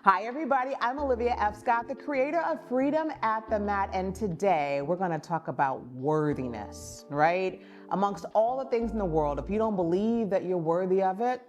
Hi, everybody. I'm Olivia F. Scott, the creator of Freedom at the Mat. And today we're going to talk about worthiness, right? Amongst all the things in the world, if you don't believe that you're worthy of it,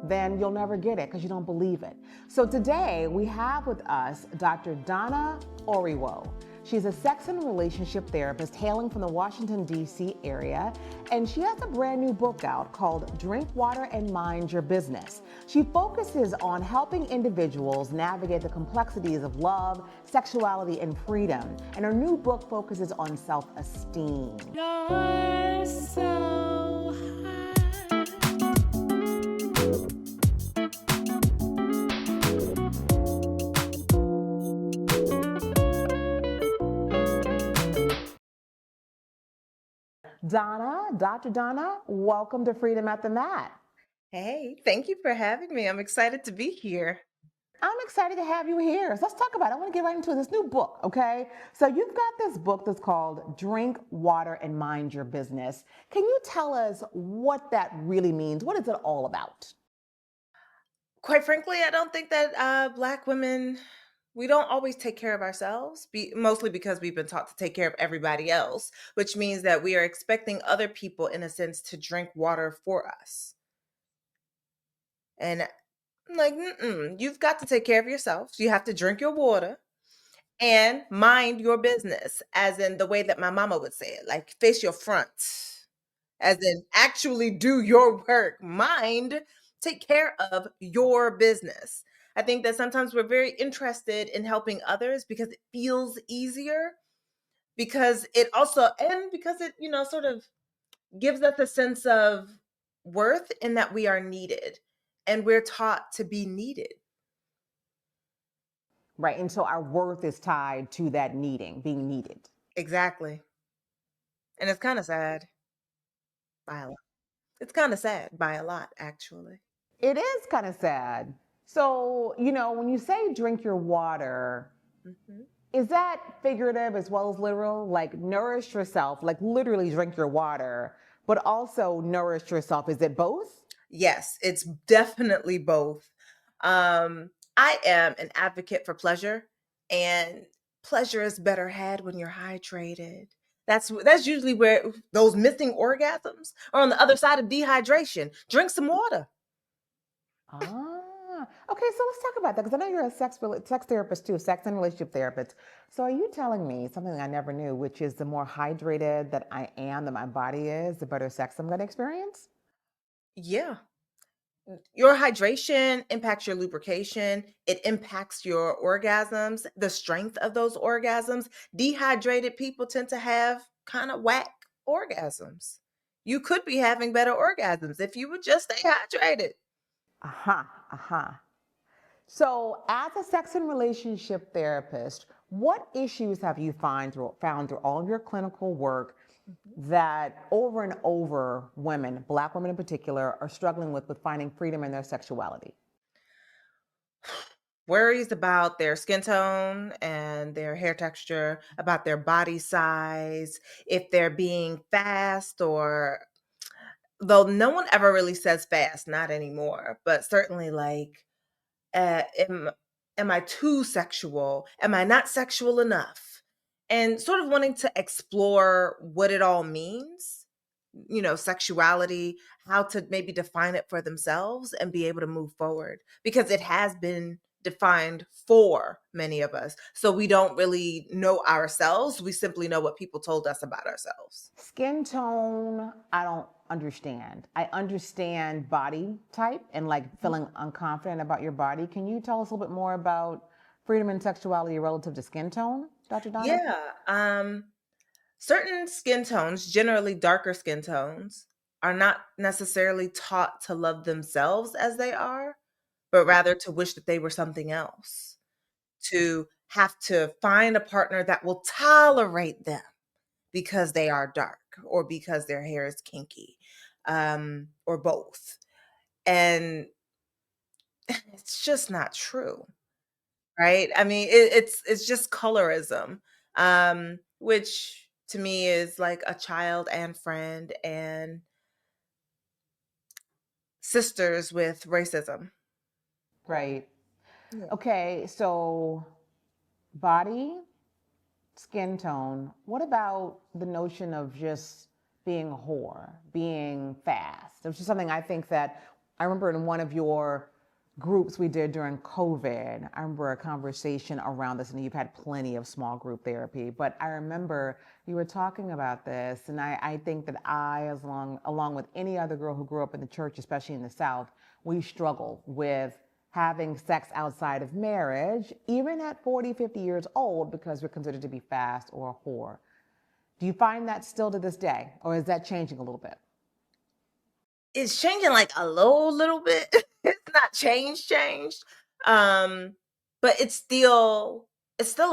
then you'll never get it because you don't believe it. So today we have with us Dr. Donna Oriowo. She's a sex and relationship therapist hailing from the Washington, D.C. area, and she has a brand new book out called Drink Water and Mind Your Business. She focuses on helping individuals navigate the complexities of love, sexuality, and freedom. And her new book focuses on self-esteem. You're so high. Dr. Donna, welcome to Freedom at the Mat. Hey, thank you for having me. I'm excited to be here. I'm excited to have you here. So let's talk about it. I want to get right into this new book, okay? So you've got this book that's called Drink Water and Mind Your Business. Can you tell us what that really means? What is it all about? Quite frankly, I don't think that Black women, we don't always take care of ourselves, mostly because we've been taught to take care of everybody else, which means that we are expecting other people, in a sense, to drink water for us. And I'm like, you've got to take care of yourself. You have to drink your water and mind your business, as in the way that my mama would say it, like face your front. As in actually do your work, mind, take care of your business. I think that sometimes we're very interested in helping others because it feels easier, because it also, and because it, sort of gives us a sense of worth in that we are needed and we're taught to be needed. Right. And so our worth is tied to that needing, being needed. Exactly. And it's kind of sad by a lot. It's kind of sad by a lot, actually. It is kind of sad. So, when you say drink your water, hmm is that figurative as well as literal? Like nourish yourself, like literally drink your water, but also nourish yourself. Is it both? Yes, it's definitely both. I am an advocate for pleasure, and pleasure is better had when you're hydrated. That's usually where those missing orgasms are, on the other side of dehydration. Drink some water. Okay. So let's talk about that because I know you're a sex therapist too, sex and relationship therapist. So are you telling me something I never knew, which is the more hydrated that I am, that my body is, the better sex I'm going to experience? Yeah. Your hydration impacts your lubrication. It impacts your orgasms, the strength of those orgasms. Dehydrated people tend to have kind of whack orgasms. You could be having better orgasms if you would just stay hydrated. Aha, aha. So, as a sex and relationship therapist, what issues have you found through all of your clinical work Mhm. that over and over women, Black women in particular, are struggling with finding freedom in their sexuality? Worries about their skin tone and their hair texture, about their body size, if they're being fast, or though no one ever really says fast, not anymore, but certainly like, uh, am, am I too sexual? Am I not sexual enough? And sort of wanting to explore what it all means, sexuality, how to maybe define it for themselves and be able to move forward, because it has been defined for many of us. So we don't really know ourselves. We simply know what people told us about ourselves. Skin tone, I don't understand. I understand body type and like feeling unconfident about your body. Can you tell us a little bit more about freedom and sexuality relative to skin tone, Dr. Donna? Yeah. Certain skin tones, generally darker skin tones, are not necessarily taught to love themselves as they are, but rather to wish that they were something else, to have to find a partner that will tolerate them because they are dark, or because their hair is kinky, or both. And it's just not true, right? I mean, it's just colorism, which to me is like a child and friend and sisters with racism. Right. Yeah. Okay, so body, skin tone. What about the notion of just being a whore, being fast? Which is something I think that I remember in one of your groups we did during COVID. I remember a conversation around this, and you've had plenty of small group therapy, but I remember you were talking about this, and I think that along with any other girl who grew up in the church, especially in the South, we struggle with having sex outside of marriage, even at 40, 50 years old, because we're considered to be fast or a whore. Do you find that still to this day, or is that changing a little bit? It's changing like a little bit. It's not changed. Um, but it's still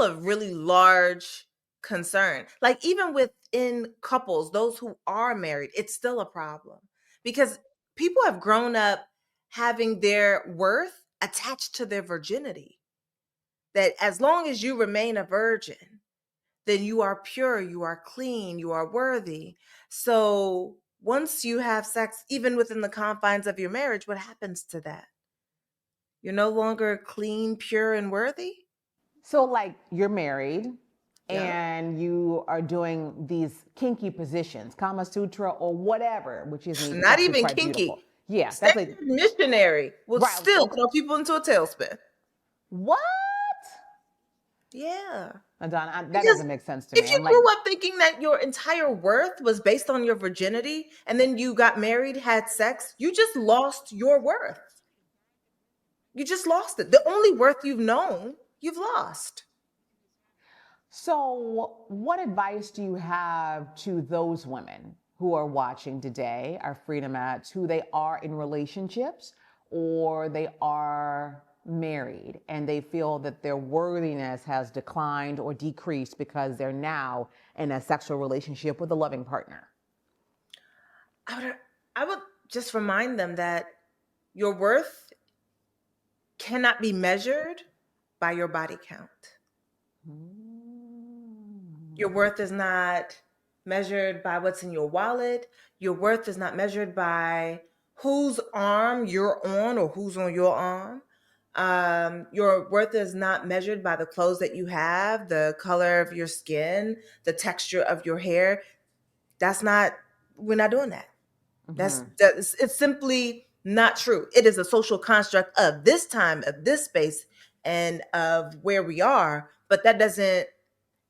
a really large concern. Like even within couples, those who are married, it's still a problem because people have grown up having their worth attached to their virginity. That as long as you remain a virgin, then you are pure, you are clean, you are worthy. So once you have sex, even within the confines of your marriage, what happens to that? You're no longer clean, pure, and worthy? So, like, you're married Yeah. and you are doing these kinky positions, Kama Sutra or whatever, which is Not actually even quite beautiful. kinky. Yeah, that's Standard like, missionary will right. still Okay. throw people into a tailspin. What? Yeah. Madonna, that Because doesn't make sense to me. if you I'm like, grew up thinking that your entire worth was based on your virginity and then you got married, had sex, you just lost your worth. You just lost it. The only worth you've known, you've lost. so what advice do you have to those women who are watching today, our freedom ads, who they are in relationships or they are married and they feel that their worthiness has declined or decreased because they're now in a sexual relationship with a loving partner? I would just remind them that your worth cannot be measured by your body count. Your worth is not measured by what's in your wallet. Your worth is not measured by whose arm you're on or who's on your arm. Your worth is not measured by the clothes that you have, the color of your skin, the texture of your hair. That's not, we're not doing that. It's simply not true. It is a social construct of this time, of this space, and of where we are, but it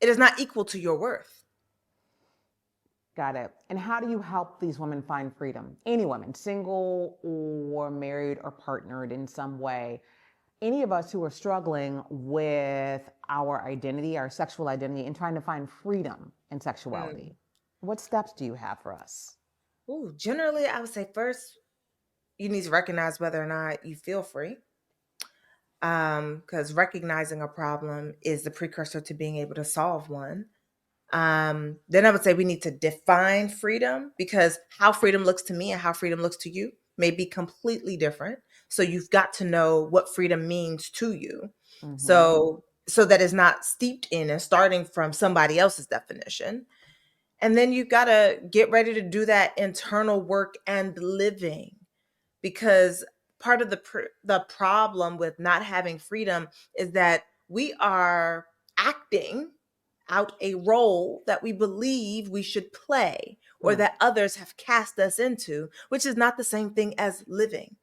is not equal to your worth. Got it. And how do you help these women find freedom? Any women, single or married or partnered in some way. Any of us who are struggling with our identity, our sexual identity, and trying to find freedom in Mm. sexuality. What steps do you have for us? Ooh, generally, I would say first, you need to recognize whether or not you feel free. Because recognizing a problem is the precursor to being able to solve one. Then I would say we need to define freedom because how freedom looks to me and how freedom looks to you may be completely different. So you've got to know what freedom means to you. Mm-hmm. So that is not steeped in and starting from somebody else's definition. And then you've got to get ready to do that internal work and living because part of the problem with not having freedom is that we are acting out a role that we believe we should play or Hmm. that others have cast us into, which is not the same thing as living.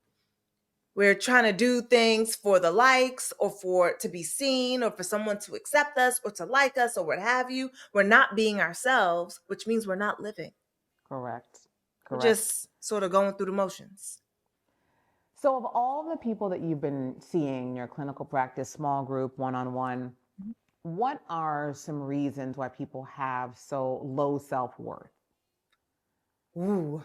We're trying to do things for the likes or for to be seen or for someone to accept us or to like us or what have you. We're not being ourselves, which means we're not living. Correct. We're Correct. just sort of going through the motions. So, of all the people that you've been seeing in your clinical practice, small group, one on one, what are some reasons why people have so low self worth? Ooh,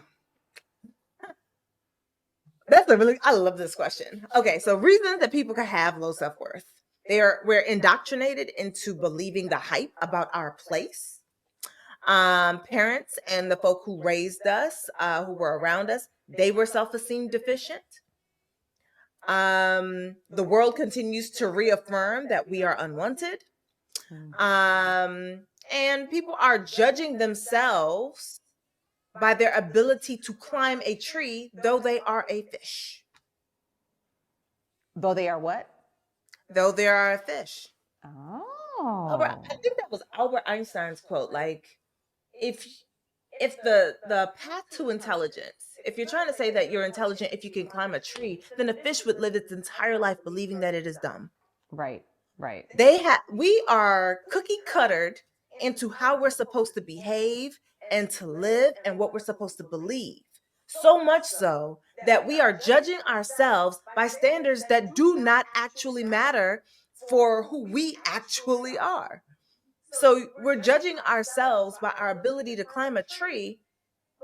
I love this question. Okay, so reasons that people can have low self-worth. We're indoctrinated into believing the hype about our place. Parents and the folk who raised us, who were around us, they were self-esteem deficient. The world continues to reaffirm that we are unwanted. And people are judging themselves by their ability to climb a tree, though they are a fish. Though they are what? though there are fish. I Oh, think that was Albert Einstein's quote. Like, if the path to intelligence, if you're trying to say that you're intelligent if you can climb a tree, then a fish would live its entire life believing that it is dumb. right, right, We are cookie cuttered into how we're supposed to behave and to live and what we're supposed to believe. So much so that we are judging ourselves by standards that do not actually matter for who we actually are. So we're judging ourselves by our ability to climb a tree,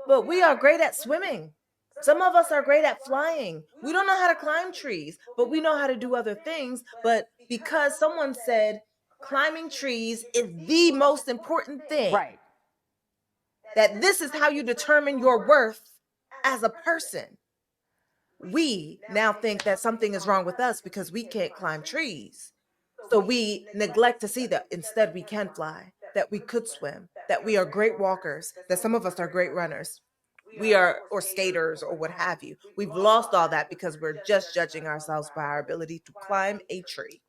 but we are great at swimming. Some of us are great at flying. We don't know how to climb trees, but we know how to do other things. But because someone said climbing trees is the most important thing, right. that this is how you determine your worth as a person, we now think that something is wrong with us because we can't climb trees. So we neglect to see that instead we can fly, that we could swim, that we are great walkers, that some of us are great runners. We are, or skaters, or what have you. We've lost all that because we're just judging ourselves by our ability to climb a tree.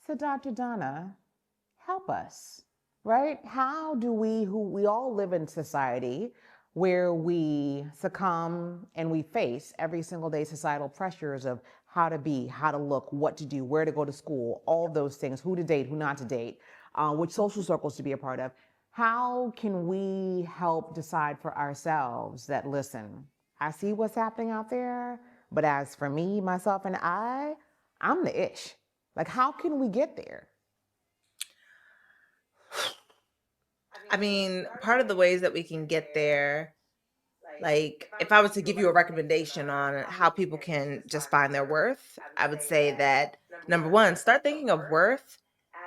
So, Dr. Donna, help us, right? How do we, who we all live in society where we succumb and we face every single day societal pressures of how to be, how to look, what to do, where to go to school, all those things, who to date, who not to date, which social circles to be a part of. How can we help decide for ourselves that, listen, I see what's happening out there, but as for me, myself, and I'm the ish. Like, how can we get there? I mean, part of the ways that we can get there, like if I was to give you a recommendation on how people can just find their worth, I would say that number one, start thinking of worth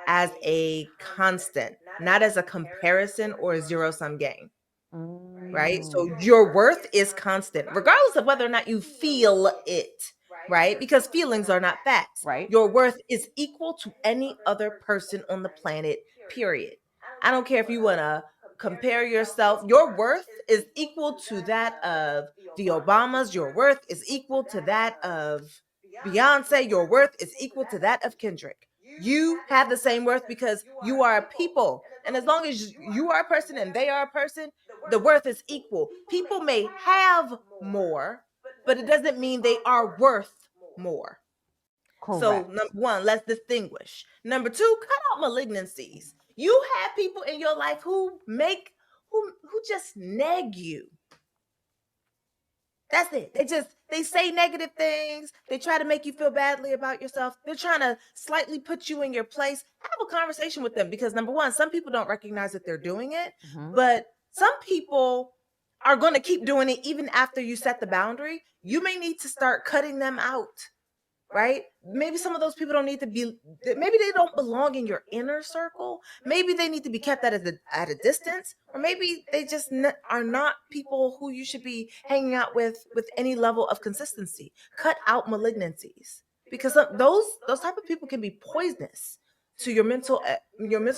as a constant, not as a comparison or a zero sum game. Right? So Mm, your worth is constant, regardless of whether or not you feel it, right? Because feelings are not facts. right? Your worth is equal to any other person on the planet, period. I don't care if you want to compare yourself, your worth is equal to that of the Obamas, your worth is equal to that of Beyonce, your worth is equal to that of Kendrick. You have the same worth because you are a people. And as long as you are a person and they are a person, the worth is equal. People may have more, but it doesn't mean they are worth more. So, number Correct. one, let's distinguish. Number two, cut out malignancies. You have people in your life who just neg you. That's it. They say negative things. They try to make you feel badly about yourself. They're trying to slightly put you in your place. Have a conversation with them because number one, some people don't recognize that they're doing it, Hmm. but some people are going to keep doing it even after you set the boundary. You may need to start cutting them out, right? Maybe some of those people don't need to be, maybe they don't belong in your inner circle. Maybe they need to be kept at a distance, or maybe they just are not people who you should be hanging out with any level of consistency. Cut out malignancies because those type of people can be poisonous to your mental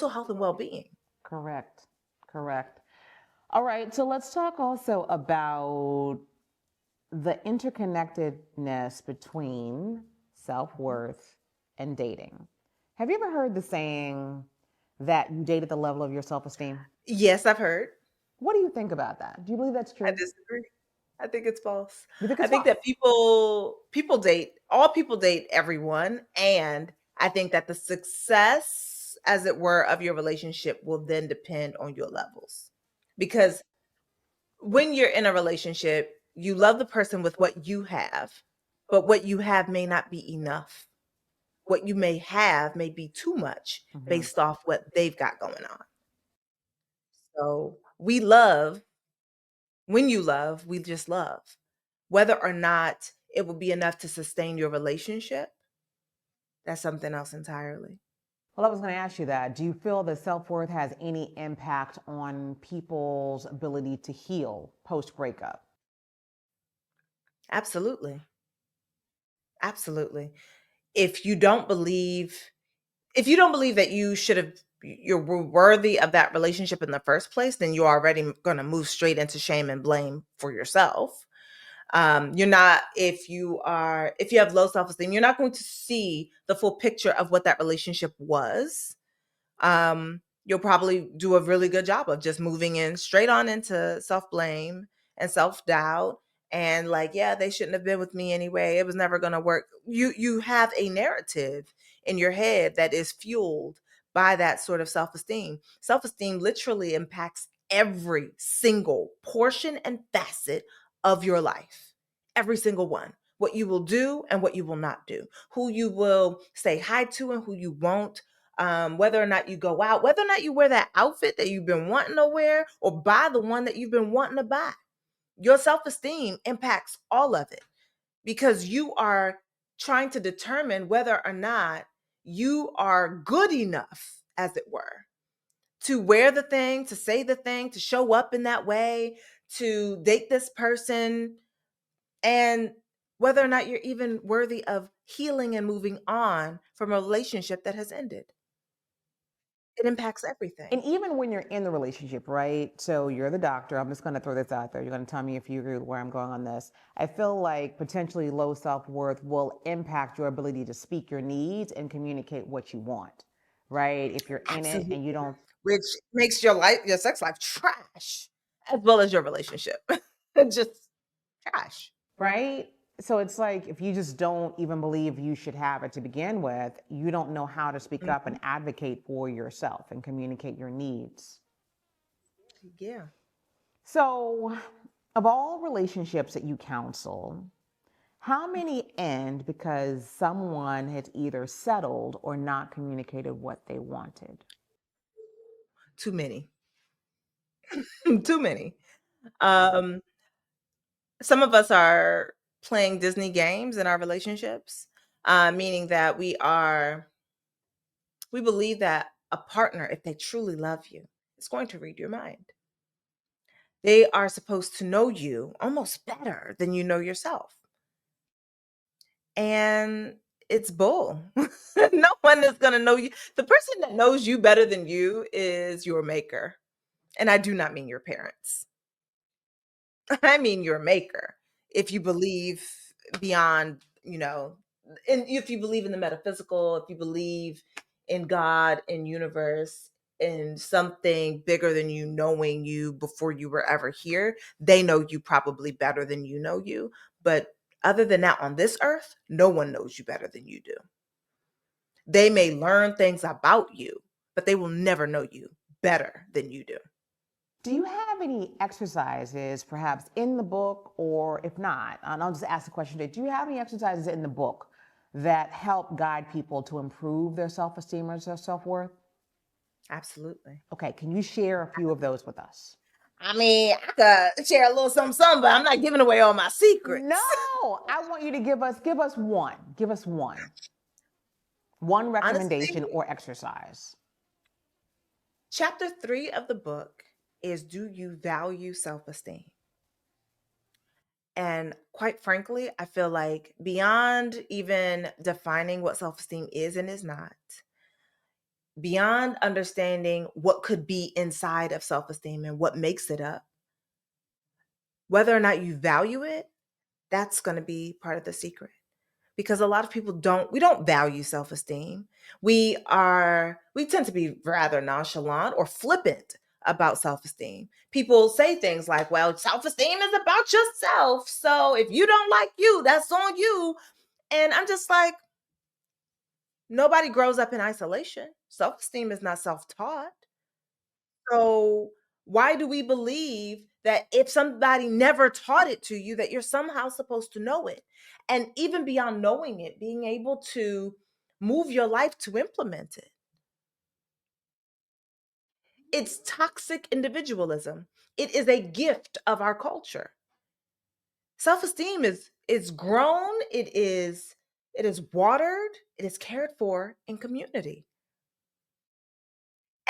health and well-being. Correct. Correct. All right. So let's talk also about the interconnectedness between self worth and dating. Have you ever heard the saying that you date at the level of your self esteem? Yes, I've heard. What do you think about that? Do you believe that's I true? disagree. I think it's false. You think I it's think false? that people date, all people date everyone, and I think that the success, as it were, of your relationship will then depend on your levels. Because when you're in a relationship, you love the person with what you have, but what you have may not be enough. What you may have may be too much Hmm. based off what they've got going on. So we love, when you love, we just love. Whether or not it will be enough to sustain your relationship, that's something else entirely. Well, I was going to ask you that. Do you feel that self worth has any impact on people's ability to heal post breakup? Absolutely. Absolutely. If you don't believe if you don't believe that you're worthy of that relationship in the first place, then you're already going to move straight into shame and blame for yourself. You're not, if you have low self-esteem, you're not going to see the full picture of what that relationship was. You'll probably do a really good job of just moving in straight on into self-blame and self-doubt, and like, yeah, they shouldn't have been with me anyway. It was never going to work. You have a narrative in your head that is fueled by that sort of self-esteem. Self-esteem literally impacts every single portion and facet of your life. Every single one. What you will do and what you will not do. Who you will say hi to and who you won't, whether or not you go out, whether or not you wear that outfit that you've been wanting to wear, or buy the one that you've been wanting to buy. Your self-esteem impacts all of it because you are trying to determine whether or not you are good enough, as it were, to wear the thing, to say the thing, to show up in that way, to date this person, and whether or not you're even worthy of healing and moving on from a relationship that has ended. It impacts everything. And even when you're in the relationship, right? So you're the doctor. I'm just going to throw this out there. You're going to tell me if you agree with where I'm going on this. I feel like potentially low self-worth will impact your ability to speak your needs and communicate what you want, right? If you're in it Absolutely. and you don't, Which makes your sex life trash, as well as your relationship. Just trash. right? So it's like if you just don't even believe you should have it to begin with, you don't know how to speak up Mhm. and advocate for yourself and communicate your needs. Yeah. So, of all relationships that you counsel, how many end because someone has either settled or not communicated what they wanted? Too many. Too many. Um, some of us are playing Disney games in our relationships, meaning that we believe that a partner, if they truly love you, is going to read your mind. They are supposed to know you almost better than you know yourself. And it's bull. No one is going to know you. The person that knows you better than you is your maker. And I do not mean your parents. I mean your maker. If you believe beyond, and if you believe in the metaphysical, if you believe in God and universe and something bigger than you knowing you before you were ever here, they know you probably better than you know you. But other than that, on this earth, no one knows you better than you do. They may learn things about you, but they will never know you better than you do. Do you have any exercises, perhaps in the book, or if not, and I'll just ask the question today, do you have any exercises in the book that help guide people to improve their self esteem or their self worth? Absolutely. Okay, can you share a few of those with us? I mean, I could share a little something, but I'm not giving away all my No, secrets. I want you to give us one. Give us one. One recommendation Honestly, or exercise. chapter 3 of the book is, do you value self-esteem? And quite frankly, I feel like beyond even defining what self-esteem is and is not, beyond understanding what could be inside of self-esteem and what makes it up, whether or not you value it, that's going to be part of the secret. Because a lot of people don't value self-esteem. We tend to be rather nonchalant or flippant about self-esteem. People say things like, well, self-esteem is about yourself, so if you don't like you, that's on you. And I'm just like, nobody grows up in isolation. Self-esteem is not self-taught. So why do we believe that if somebody never taught it to you, that you're somehow supposed to know it? And even beyond knowing it, being able to move your life to implement it. It's toxic individualism. It is a gift of our culture. Self-esteem is grown, it is watered, it is cared for in community.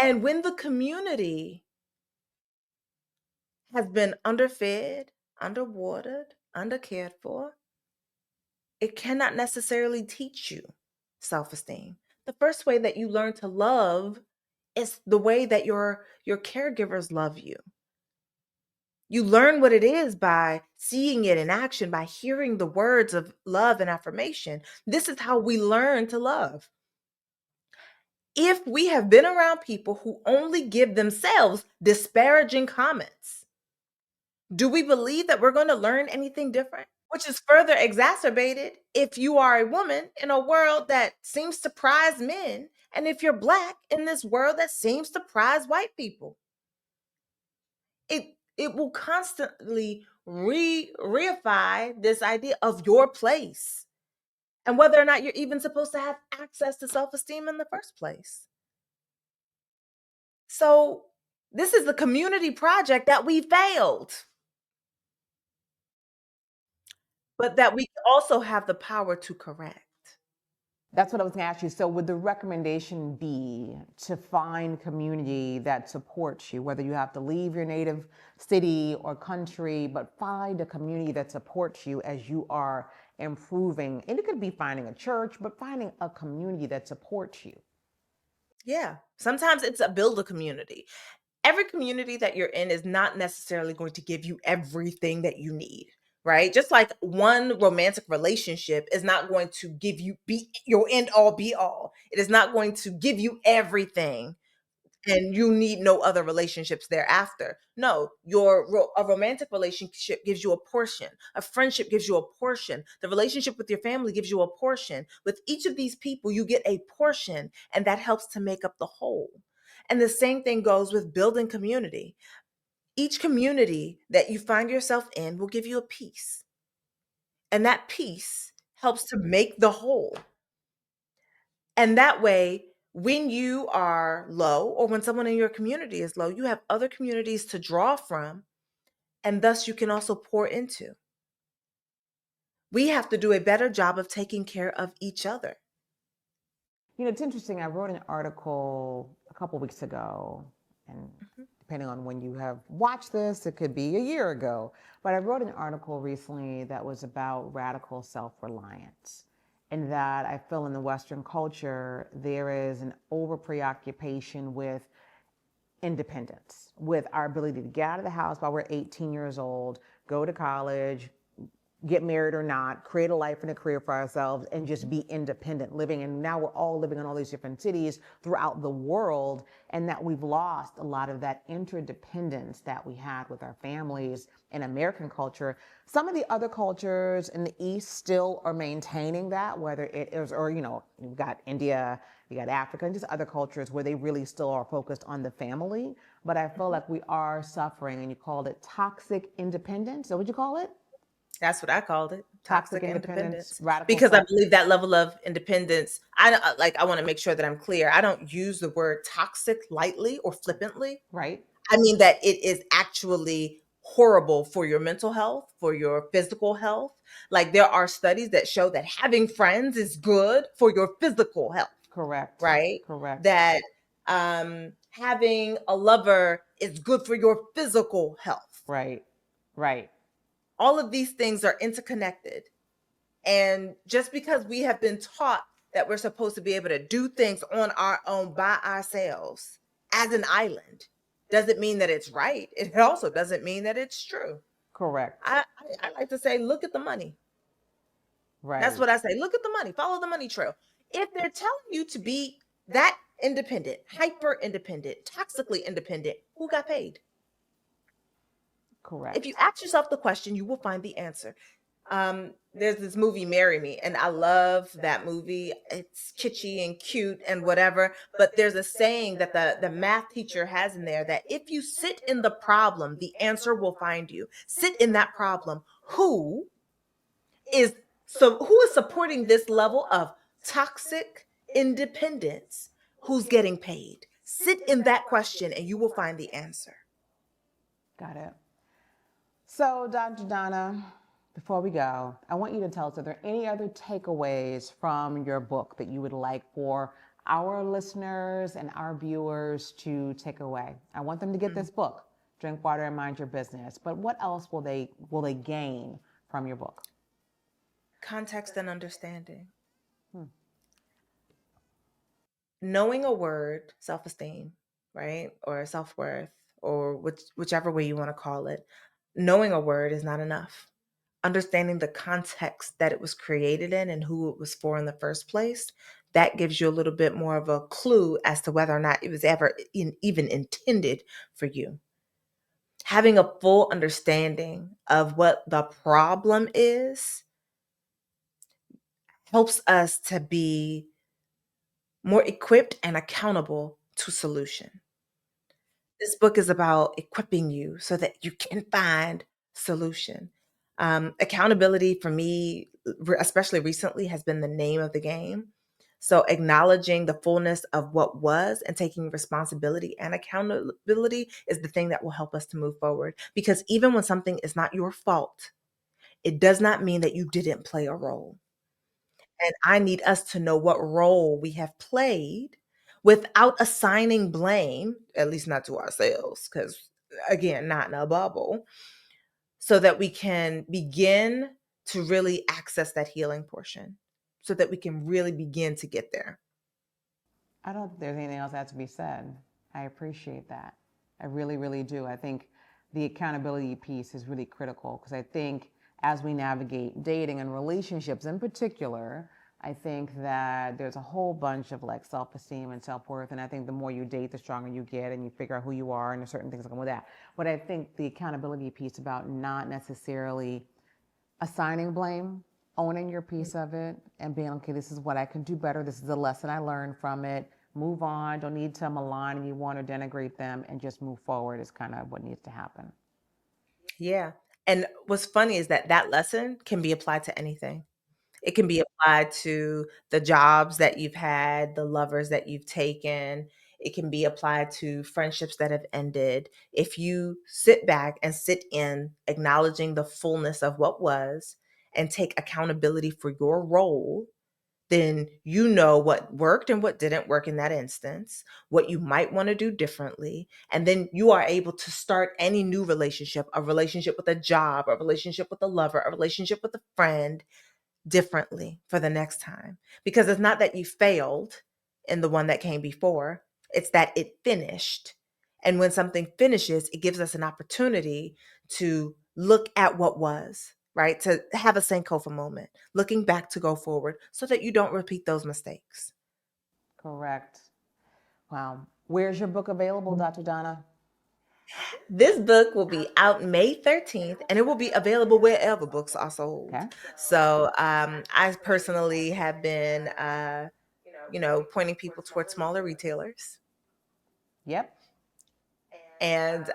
And when the community has been underfed, underwatered, undercared for, it cannot necessarily teach you self-esteem. The first way that you learn to love is the way that your caregivers love you. You learn what it is by seeing it in action, by hearing the words of love and affirmation. This is how we learn to love. If we have been around people who only give themselves disparaging comments, do we believe that we're going to learn anything different? Which is further exacerbated if you are a woman in a world that seems to prize men, and if you're Black in this world that seems to prize white people. It will constantly reify this idea of your place and whether or not you're even supposed to have access to self-esteem in the first place. So this is the community project that we failed, but that we also have the power to correct. That's what I was going to ask you. So, would the recommendation be to find community that supports you, whether you have to leave your native city or country, but find a community that supports you as you are improving? And it could be finding a church, but finding a community that supports you. Yeah. Sometimes it's a build a community. Every community that you're in is not necessarily going to give you everything that you need, right? Just like one romantic relationship is not going to give you be your end all be all. It is not going to give you everything and you need no other relationships thereafter. No, a romantic relationship gives you a portion. A friendship gives you a portion. The relationship with your family gives you a portion. With each of these people, you get a portion, and that helps to make up the whole. And the same thing goes with building community. Each community that you find yourself in will give you a piece, and that piece helps to make the whole. And that way, when you are low or when someone in your community is low, you have other communities to draw from, and thus you can also pour into. We have to do a better job of taking care of each other. You know, it's interesting. I wrote an article a couple weeks ago, and Mhm. depending on when you have watched this, it could be a year ago. But I wrote an article recently that was about radical self reliance. In that I feel in the Western culture, there is an over preoccupation with independence, with our ability to get out of the house while we're 18 years old, go to college, get married or not, create a life and a career for ourselves, and just be independent living. And now we're all living in all these different cities throughout the world, and that we've lost a lot of that interdependence that we had with our families in American culture. Some of the other cultures in the East still are maintaining that, whether it is, or, you know, you've got India, you got Africa, and just other cultures where they really still are focused on the family. But I feel like we are suffering, and you called it toxic independence. So, what would you call it? That's what I called it, Toxic toxic independence, independence, radical because I self. believe that level of independence, I want to make sure that I'm clear. I don't use the word toxic lightly or flippantly. Right? I mean that it is actually horrible for your mental health, for your physical health. Like there are studies that show that having friends is good for your physical health, Correct. right? Correct. That having a lover is good for your physical health. Right. Right. All of these things are interconnected. And just because we have been taught that we're supposed to be able to do things on our own by ourselves as an island doesn't mean that it's right. It also doesn't mean that it's true. Correct. I like to say, look at the money. That's Right. what I say. Look at the money. Follow the money trail. If they're telling you to be that independent, hyper independent, toxically independent, who got paid? If you Correct. ask yourself the question, you will find the answer. There's this movie, Marry Me, and I love that movie. It's kitschy and cute and whatever, but there's a saying that the math teacher has in there that if you sit in the problem, the answer will find you. Sit in that problem. Is who is supporting this level of toxic independence? Who's getting paid? Sit in that question and you will find the answer. Got it. So, Dr. Donna, before we go, I want you to tell us, are there any other takeaways from your book that you would like for our listeners and our viewers to take away? I want them to get this book, Drink Water and Mind Your Business. But what else will they gain from your book? Context and understanding. Knowing a word, self-esteem, right? Or self-worth, or whichever way you want to call it, knowing a word is not enough. Understanding the context that it was created in and who it was for in the first place, that gives you a little bit more of a clue as to whether or not it was ever even intended for you. Having a full understanding of what the problem is helps us to be more equipped and accountable to solution. This book is about equipping you so that you can find solution. Accountability for me, especially recently, has been the name of the game. So acknowledging the fullness of what was and taking responsibility and accountability is the thing that will help us to move forward. Because even when something is not your fault, it does not mean that you didn't play a role. And I need us to know what role we have played without assigning blame, at least not to ourselves, because again, not in a bubble, so that we can begin to really access that healing portion, so that we can really begin to get there. I don't think there's anything else that has to be said. I appreciate that. I really, really do. I think the accountability piece is really critical because I think as we navigate dating and relationships in particular, I think that there's a whole bunch of like self-esteem and self-worth. And I think the more you date, the stronger you get and you figure out who you are and there's certain things that come with that. But I think the accountability piece about not necessarily assigning blame, owning your piece of it, and being, okay, this is what I can do better. This is a lesson I learned from it. Move on. Don't need to malign anyone or denigrate them, and just move forward is kind of what needs to happen. Yeah. And what's funny is that that lesson can be applied to anything. It can be applied to the jobs that you've had, the lovers that you've taken. It can be applied to friendships that have ended. If you sit back and sit in acknowledging the fullness of what was and take accountability for your role, then you know what worked and what didn't work in that instance, what you might want to do differently. And then you are able to start any new relationship, a relationship with a job, a relationship with a lover, a relationship with a friend, differently for the next time. Because it's not that you failed in the one that came before, it's that it finished. And when something finishes, it gives us an opportunity to look at what was, right? To have a Sankofa moment, looking back to go forward so that you don't repeat those mistakes. Correct. Wow. Where's your book available, Dr. Donna? This book will be out May 13th and it will be available wherever books are sold. Okay. So I personally have been pointing people towards smaller retailers. Yep. And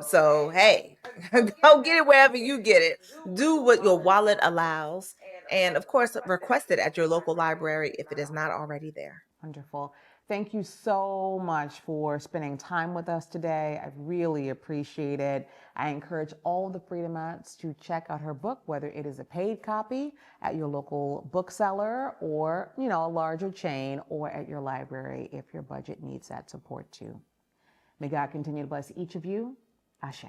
so, hey, go get it wherever you get it. Do what your wallet allows. And of course, request it at your local library if it is not already there. Wonderful. Thank you so much for spending time with us today. I really appreciate it. I encourage all the Freedomites to check out her book, whether it is a paid copy at your local bookseller or, a larger chain, or at your library if your budget needs that support too. May God continue to bless each of you. Ashe.